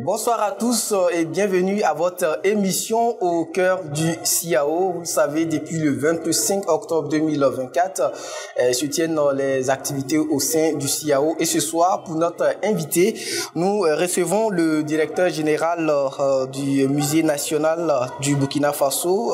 Bonsoir à tous et bienvenue à votre émission au cœur du CIAO. Vous le savez, depuis le 25 octobre 2024, se tiennent les activités au sein du CIAO. Et ce soir, pour notre invité, nous recevons le directeur général du Musée national du Burkina Faso,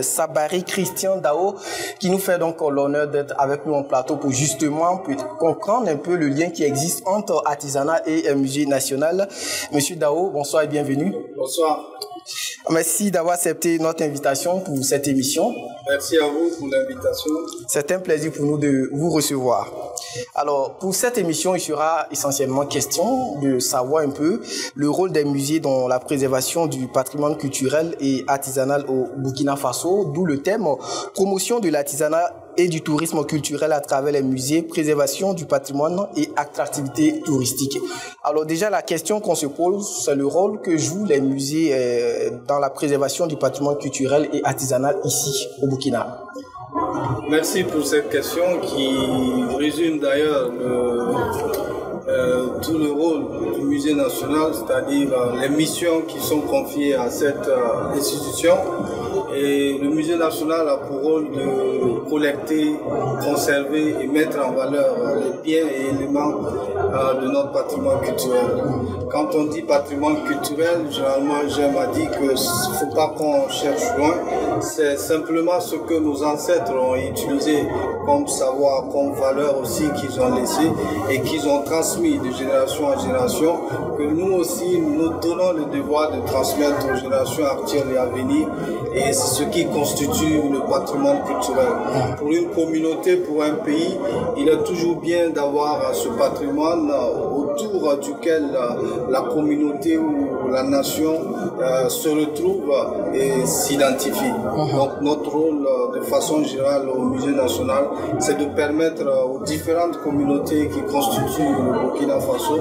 Sabari Christian Dao, qui nous fait donc l'honneur d'être avec nous en plateau pour justement comprendre un peu le lien qui existe entre artisanat et musée national. Monsieur Dao, bonsoir et bienvenue. Bonsoir. Merci d'avoir accepté notre invitation pour cette émission. Merci à vous pour l'invitation. C'est un plaisir pour nous de vous recevoir. Alors, pour cette émission, il sera essentiellement question de savoir un peu le rôle des musées dans la préservation du patrimoine culturel et artisanal au Burkina Faso, d'où le thème « Promotion de l'artisanat et du tourisme culturel à travers les musées, préservation du patrimoine et attractivité touristique ». Alors déjà, la question qu'on se pose, c'est le rôle que jouent les musées dans la préservation du patrimoine culturel et artisanal ici, au Burkina. Merci pour cette question qui résume d'ailleurs tout le rôle du musée national, c'est-à-dire les missions qui sont confiées à cette institution. Et le musée national a pour rôle de collecter, conserver et mettre en valeur les biens et éléments de notre patrimoine culturel. Quand on dit patrimoine culturel, généralement j'aime à dire qu'il ne faut pas qu'on cherche loin. C'est simplement ce que nos ancêtres ont utilisé comme savoir, comme valeur aussi qu'ils ont laissé et qu'ils ont transmis de génération en génération, que nous aussi nous donnons le devoir de transmettre aux générations actuelles et à venir. Et c'est ce qui constitue le patrimoine culturel. Pour une communauté, pour un pays, il est toujours bien d'avoir ce patrimoine autour duquel la communauté ou la nation se retrouve et s'identifie. Donc notre rôle de façon générale au musée national, c'est de permettre aux différentes communautés qui constituent le Burkina Faso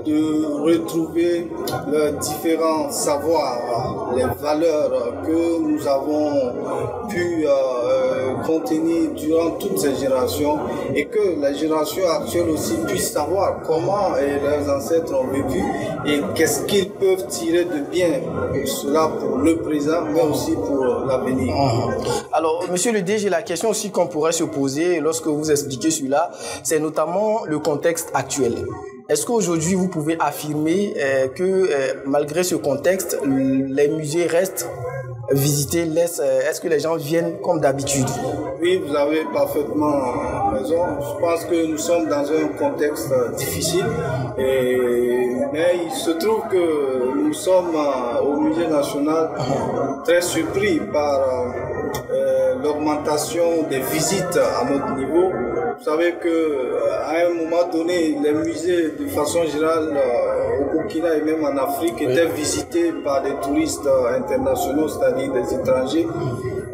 de retrouver leurs différents savoirs, les valeurs que nous avons pu contenir durant toutes ces générations et que les générations actuelles aussi puissent savoir comment leurs ancêtres ont vécu et qu'est-ce qu'ils peuvent tirer de bien, et cela pour le présent mais aussi pour l'avenir. Alors, monsieur le DG, la question aussi qu'on pourrait se poser lorsque vous expliquez cela, c'est notamment le contexte actuel. Est-ce qu'aujourd'hui, vous pouvez affirmer que malgré ce contexte, les musées restent visités, est-ce que les gens viennent comme d'habitude? Oui, vous avez parfaitement raison. Je pense que nous sommes dans un contexte difficile, mais il se trouve que nous sommes au musée national très surpris par l'augmentation des visites à notre niveau. Vous savez qu'à un moment donné, les musées, de façon générale, au Burkina et même en Afrique, étaient visités par des touristes internationaux, c'est-à-dire des étrangers.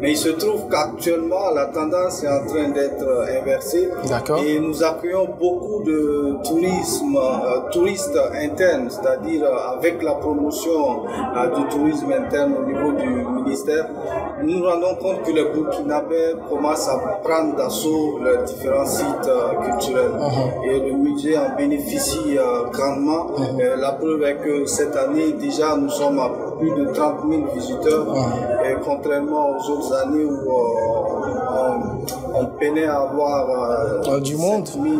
Mais il se trouve qu'actuellement, la tendance est en train d'être inversée. Et nous accueillons beaucoup de touristes internes, c'est-à-dire avec la promotion du tourisme interne au niveau du ministère. Nous nous rendons compte que les Burkinabés commencent à prendre d'assaut les différents sites culturels. Et le musée en bénéficie grandement. La preuve est que cette année, déjà, nous sommes à plus de 30 000 visiteurs. Et contrairement aux autres années où on peinait à avoir du monde, 7 000,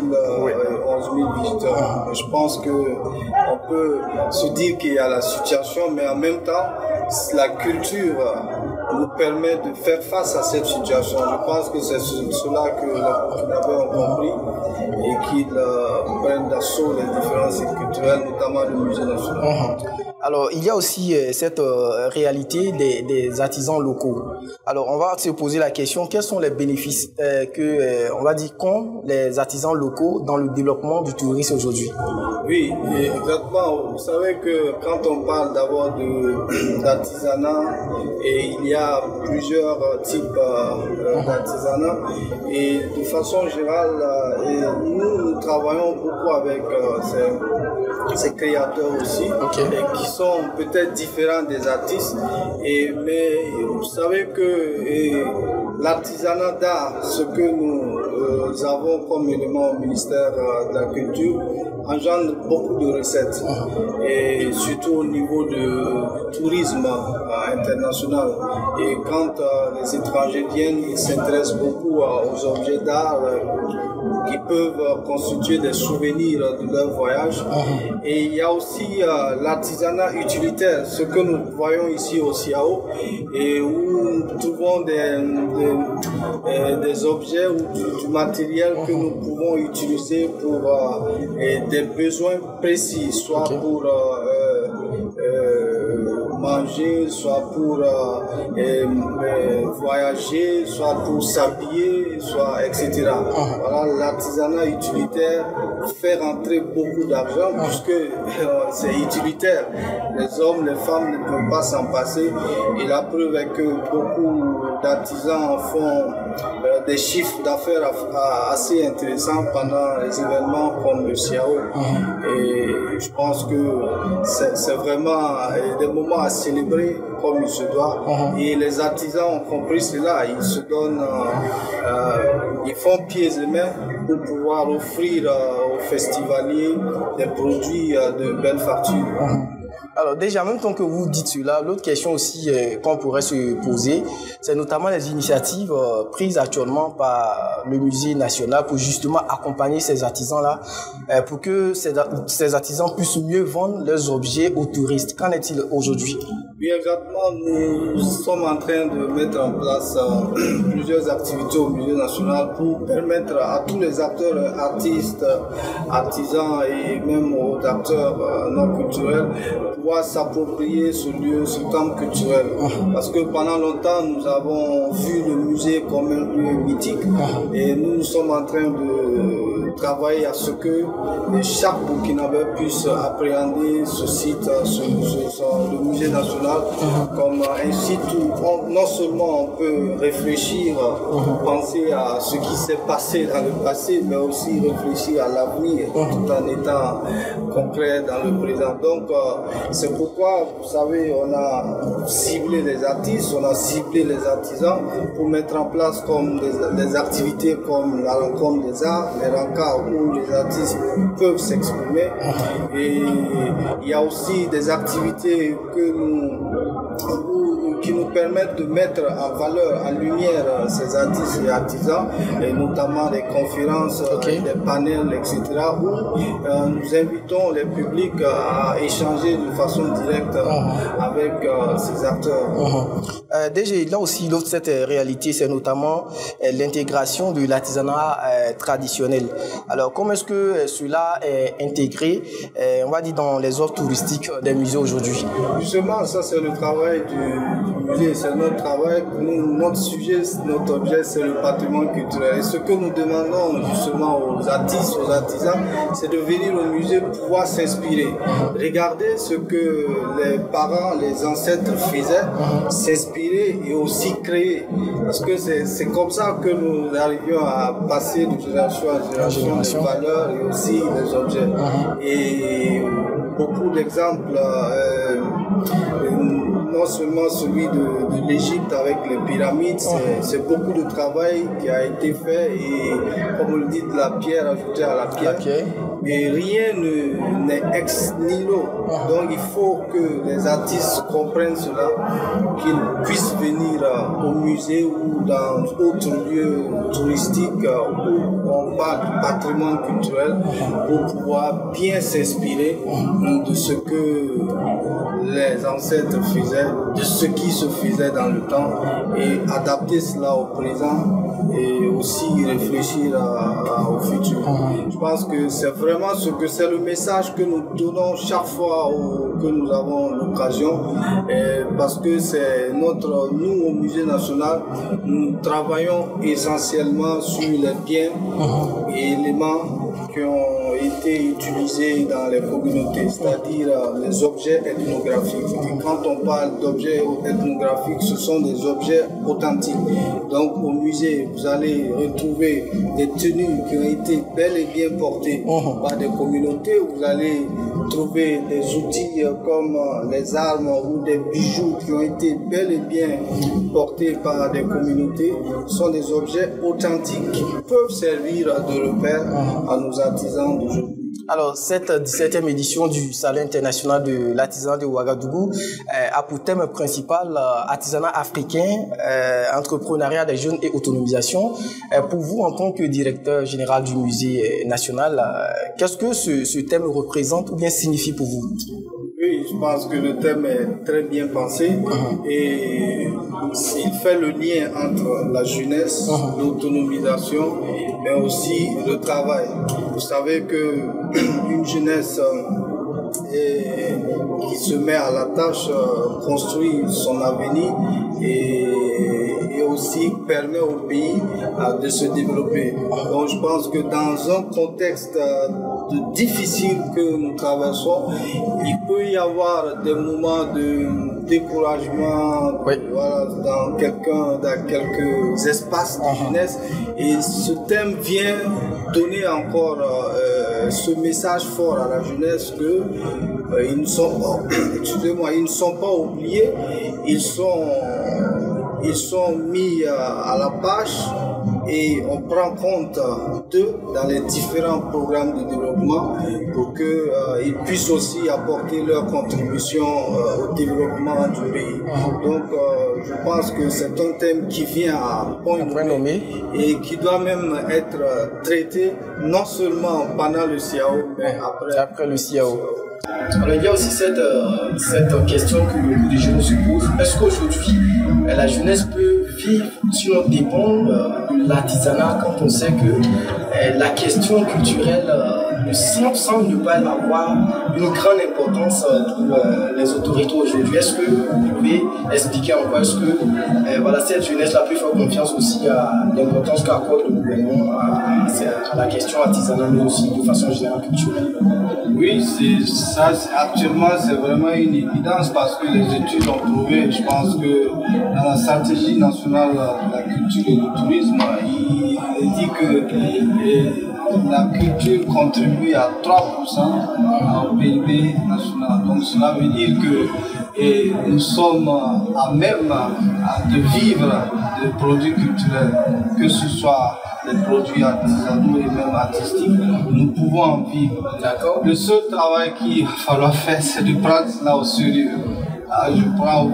11 000 visiteurs. Je pense qu'on peut se dire qu'il y a la situation, mais en même temps, la culture nous permet de faire face à cette situation. Je pense que c'est cela que les Burkinabés ont compris et qu'ils prennent d'assaut les différents sites culturels, notamment le musée national. Alors, il y a aussi cette réalité des artisans locaux. Alors, on va se poser la question, quels sont les bénéfices on va dire, qu'ont les artisans locaux dans le développement du tourisme aujourd'hui? Oui, exactement. Vous savez que quand on parle d'abord d'artisanat, et il y a plusieurs types d'artisanat, et de façon générale, nous travaillons beaucoup avec ces créateurs aussi, et qui sont peut-être différents des artistes, mais vous savez que l'artisanat d'art, ce que nous nous avons comme élément au ministère de la Culture engendre beaucoup de recettes, et surtout au niveau du tourisme international. Et quand les étrangers viennent, ils s'intéressent beaucoup aux objets d'art qui peuvent constituer des souvenirs de leur voyage. Et il y a aussi l'artisanat utilitaire, ce que nous voyons ici au CIAO, et où nous trouvons des objets ou du matériel que nous pouvons utiliser pour des besoins précis, soit pour manger, soit pour voyager, soit pour s'habiller, soit etc. Voilà, l'artisanat utilitaire fait rentrer beaucoup d'argent puisque c'est utilitaire. Les hommes, les femmes ne peuvent pas s'en passer, et la preuve est que beaucoup d'artisans font des chiffres d'affaires assez intéressants pendant les événements comme le CIAO. Et je pense que c'est vraiment des moments à célébrer comme il se doit. Et les artisans ont compris cela. Ils se donnent, ils font pieds et mains pour pouvoir offrir aux festivaliers des produits de belle facture. Alors déjà, en même temps que vous dites cela, l'autre question aussi qu'on pourrait se poser, c'est notamment les initiatives prises actuellement par le Musée national pour justement accompagner ces artisans-là, pour que ces artisans puissent mieux vendre leurs objets aux touristes. Qu'en est-il aujourd'hui? Oui, exactement. Nous sommes en train de mettre en place plusieurs activités au Musée national pour permettre à tous les acteurs, artistes, artisans et même aux acteurs non culturels de pouvoir s'approprier ce lieu, ce camp culturel. Parce que pendant longtemps, nous avons vu le musée comme un lieu mythique, et nous sommes en train de travailler à ce que chaque Burkinabé puisse appréhender ce site, le musée national, comme un site où non seulement on peut réfléchir, penser à ce qui s'est passé dans le passé, mais aussi réfléchir à l'avenir tout en étant concret dans le présent. Donc c'est pourquoi, vous savez, on a ciblé les artistes, on a ciblé les artisans pour mettre en place comme des activités comme la rencontre des arts, les rencarts où les artistes peuvent s'exprimer. Et il y a aussi des activités qui nous permettent de mettre en valeur, en lumière ces artistes et artisans, et notamment des conférences, des panels, etc., où nous invitons les publics à échanger de façon directe avec ces acteurs. Déjà, là aussi, l'autre cette réalité, c'est notamment l'intégration de l'artisanat traditionnel. Alors, comment est-ce que cela est intégré, on va dire, dans les offres touristiques des musées aujourd'hui? Justement, ça c'est le travail du musée, c'est notre travail. Nous, notre sujet, notre objet, c'est le patrimoine culturel. Et ce que nous demandons justement aux artistes, aux artisans, c'est de venir au musée pour pouvoir s'inspirer. Regarder ce que les parents, les ancêtres faisaient, s'inspirer et aussi créer. Parce que c'est comme ça que nous arrivions à passer de génération à génération des valeurs et aussi des objets. Et beaucoup d'exemples, non seulement celui de l'Égypte avec les pyramides, c'est beaucoup de travail qui a été fait, et comme on le dit, de la pierre ajoutée à la pierre. Mais rien n'est ex nihilo. Donc il faut que les artistes comprennent cela, qu'ils puissent venir au musée ou dans d'autres lieux touristiques où on parle du patrimoine culturel pour pouvoir bien s'inspirer de ce que les ancêtres faisaient, de ce qui se faisait dans le temps, et adapter cela au présent et aussi réfléchir au futur. Je pense que c'est vraiment c'est le message que nous donnons chaque fois que nous avons l'occasion, parce que c'est nous au Musée national, nous travaillons essentiellement sur les biens et éléments qui ont été utilisés dans les communautés, c'est-à-dire les objets ethnographiques. Et quand on parle d'objets ethnographiques, ce sont des objets authentiques. Donc au musée, vous allez retrouver des tenues qui ont été bel et bien portées par des communautés. Vous allez trouver des outils comme les armes ou des bijoux qui ont été bel et bien portés par des communautés sont des objets authentiques qui peuvent servir de repère à nos artisans d'aujourd'hui. Alors, cette 17e édition du Salon international de l'artisanat de Ouagadougou a pour thème principal artisanat africain, entrepreneuriat des jeunes et autonomisation. Pour vous, en tant que directeur général du musée national, qu'est-ce que ce thème représente ou bien signifie pour vous? Oui, je pense que le thème est très bien pensé et il fait le lien entre la jeunesse, l'autonomisation, mais aussi le travail. Vous savez que une jeunesse qui se met à la tâche construit son avenir et aussi permet au pays de se développer. Donc je pense que dans un contexte difficile que nous traversons, il peut y avoir des moments de découragement, voilà, dans quelques espaces de jeunesse, et ce thème vient donner encore ce message fort à la jeunesse que ils ne sont pas, ils ne sont pas oubliés, ils sont mis à la page et on prend compte d'eux dans les différents programmes de développement pour qu'ils puissent aussi apporter leur contribution au développement du pays. Donc je pense que c'est un thème qui vient à point nommé et qui doit même être traité non seulement pendant le CIAO, mais après le CIAO. Alors, il y a aussi cette question que beaucoup de jeunes se posent. Est-ce qu'aujourd'hui, la jeunesse peut vivre sur notre dépend de l'artisanat quand on sait que la question culturelle semble ne pas avoir une grande importance pour les autorités aujourd'hui? Est-ce que vous pouvez expliquer en quoi est-ce que voilà, cette jeunesse-là peut faire confiance aussi à l'importance qu'accorde le gouvernement à la question artisanale, mais aussi de façon générale culturelle? Oui, ça, actuellement, c'est vraiment une évidence parce que les études ont prouvé, je pense que dans la stratégie nationale de la culture et du tourisme, il dit que la culture contribue à 3% au PIB national. Donc cela veut dire que nous sommes à même de vivre des produits culturels, que ce soit des produits artisanaux et même artistiques, nous pouvons en vivre. D'accord. Le seul travail qu'il va falloir faire, c'est de prendre cela au sérieux. Je prends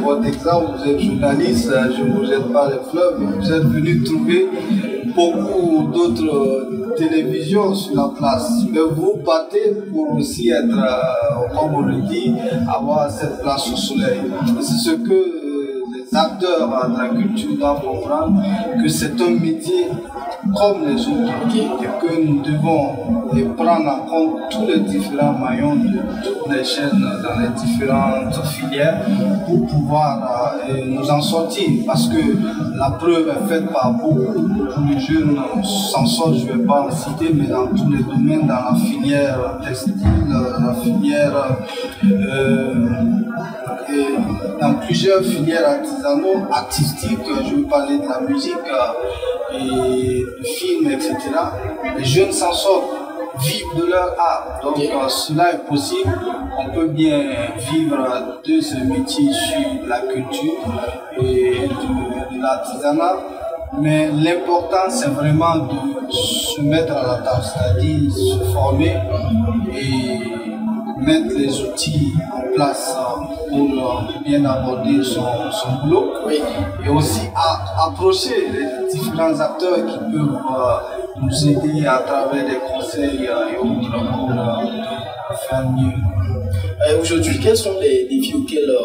votre exemple, vous êtes journaliste, je ne vous jette pas les fleurs, mais vous êtes venu trouver beaucoup d'autres télévisions sur la place. Mais vous partez pour aussi être, comme on le dit, avoir cette place au soleil. C'est ce que les acteurs de la culture doivent comprendre, que c'est un métier comme les autres et que nous devons prendre en compte tous les différents maillons de toutes les chaînes dans les différentes filières pour pouvoir nous en sortir, parce que la preuve est faite par beaucoup de jeunes s'en sortent, je ne vais pas en citer, mais dans tous les domaines, dans la filière textile, la filière dans plusieurs filières artisanaux, artistiques, je veux parler de la musique et du film, etc. Les jeunes s'en sortent, vivent de leur art. Donc cela est possible. On peut bien vivre de ce métier issu de la culture et de l'artisanat. Mais l'important, c'est vraiment de se mettre à la tâche, c'est-à-dire se former et mettre les outils en place pour bien aborder son boulot, et aussi approcher les différents acteurs qui peuvent nous aider à travers des conseils et autres pour faire mieux. Aujourd'hui, quels sont les défis auxquels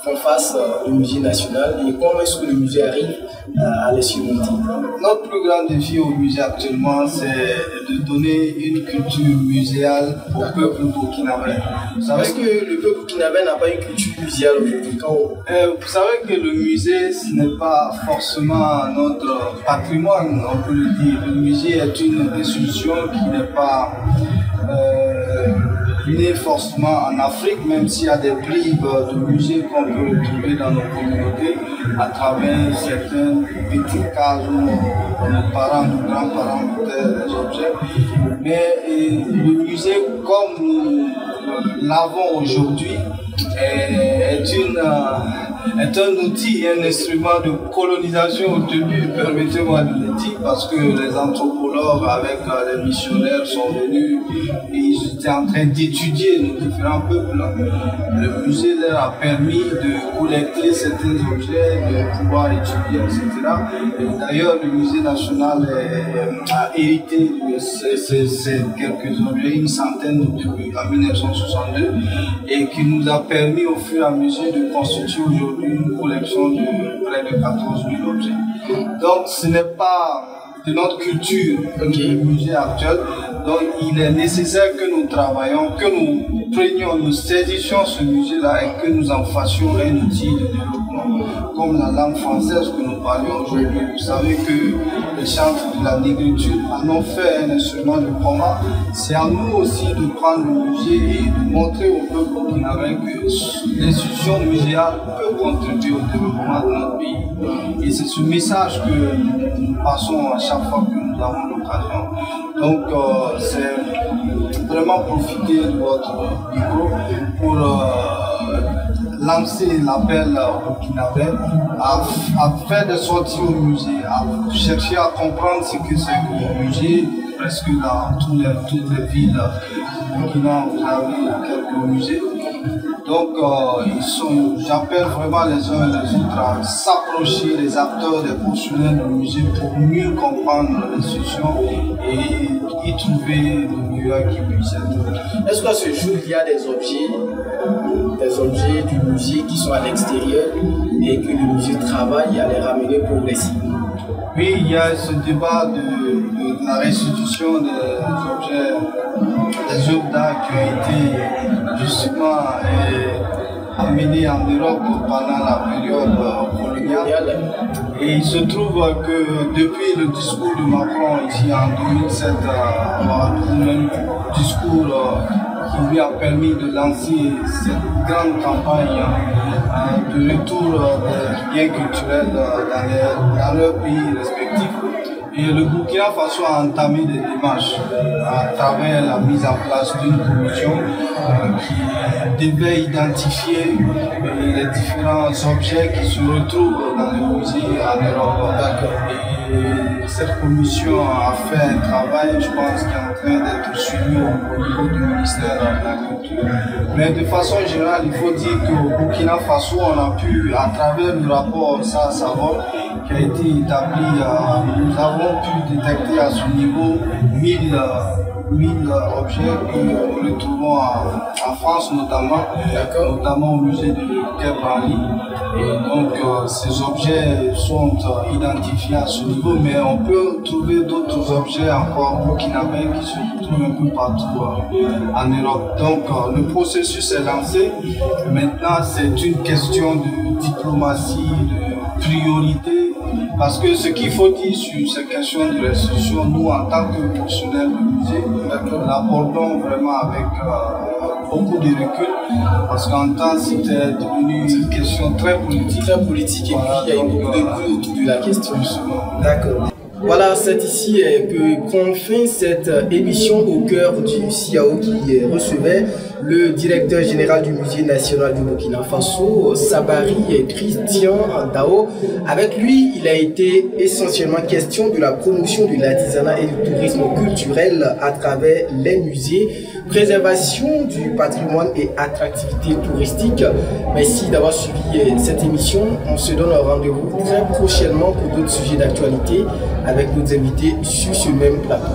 font face le musée national et comment est-ce que le musée arrive à les surmonter? Notre plus grand défi au musée actuellement, c'est de donner une culture muséale au peuple burkinabé. Est-ce que le peuple burkinabé n'a pas une culture muséale aujourd'hui? Vous savez que le musée, ce n'est pas forcément notre patrimoine, on peut le dire. Le musée est une institution qui n'est pas née forcément en Afrique, même s'il y a des bribes de musées qu'on peut retrouver dans nos communautés à travers certaines petites cases où nos parents, nos grands-parents mettaient des objets. Mais le musée, comme nous l'avons aujourd'hui est un outil et un instrument de colonisation au début, permettez-moi de le dire, parce que les anthropologues avec les missionnaires sont venus et ils étaient en train d'étudier nos différents peuples. Le musée leur a permis de collecter certains objets, de pouvoir étudier, etc. D'ailleurs, le musée national a hérité de ces quelques objets, une centaine depuis 1962, et qui nous a permis au fur et à mesure de constituer aujourd'hui une collection de près de 14 000 objets. Donc ce n'est pas de notre culture le musée actuel, donc il est nécessaire que nous travaillions, que nous prenions, nous saisissions ce musée-là et que nous en fassions un outil de développement. Comme la langue française que nous parlions aujourd'hui, vous savez que les chantres de la négritude en ont fait un instrument de combat. C'est à nous aussi de prendre le musée et de montrer au peuple burkinabé que l'institution muséale peut contribuer au développement de notre pays. Et c'est ce message que nous passons à chaque fois que nous avons l'occasion. Donc c'est vraiment profiter de votre micro pour lancer l'appel au Burkinabé à faire des sorties au musée, à chercher à comprendre ce que c'est que le musée. Presque dans toutes les villes du Burkina, vous avez quelques musées. Donc, j'appelle vraiment les uns et les autres à s'approcher des acteurs, des professionnels du musée pour mieux comprendre l'institution et y trouver le meilleur qui puisse être. Est-ce qu'à ce jour, il y a des objets du musée qui sont à l'extérieur et que le musée travaille à les ramener progressivement? Oui, il y a ce débat de la restitution des objets, des œuvres d'art qui ont été justement amenés en Europe pendant la période coloniale. Et il se trouve que depuis le discours de Macron ici en 2007, le même discours qui lui a permis de lancer cette grande campagne de retour des biens culturels dans leurs pays respectifs. Et le Burkina Faso a entamé des démarches à travers la mise en place d'une commission qui devait identifier les différents objets qui se retrouvent dans les musées en Europe. Et cette commission a fait un travail, je pense, qui est en train d'être suivi au niveau du ministère de la Culture. Mais de façon générale, il faut dire qu'au Burkina Faso, on a pu, à travers le rapport SASAVOL, qui a été établi, nous avons pu détecter à ce niveau 1000 objets que nous retrouvons en France notamment au musée de Quai Branly. Et donc ces objets sont identifiés à ce niveau, mais on peut trouver d'autres objets encore burkinabés qui se retrouvent un peu partout en Europe. Donc le processus est lancé. Maintenant, c'est une question de diplomatie, de priorité. Parce que ce qu'il faut dire sur ces questions de restitution, nous en tant que professionnels du musée, nous l'abordons vraiment avec beaucoup de recul, parce qu'en temps c'était devenu une question très politique. Très politique, et puis il y a eu beaucoup de bruit autour de la question. D'accord. Voilà, c'est ici que prend fin cette émission au cœur du CIAO qui recevait le directeur général du Musée national du Burkina Faso, Sabari Christian Dao. Avec lui, il a été essentiellement question de la promotion de l'artisanat et du tourisme culturel à travers les musées, préservation du patrimoine et attractivité touristique. Merci d'avoir suivi cette émission. On se donne un rendez-vous très prochainement pour d'autres sujets d'actualité avec d'autres invités sur ce même plateau.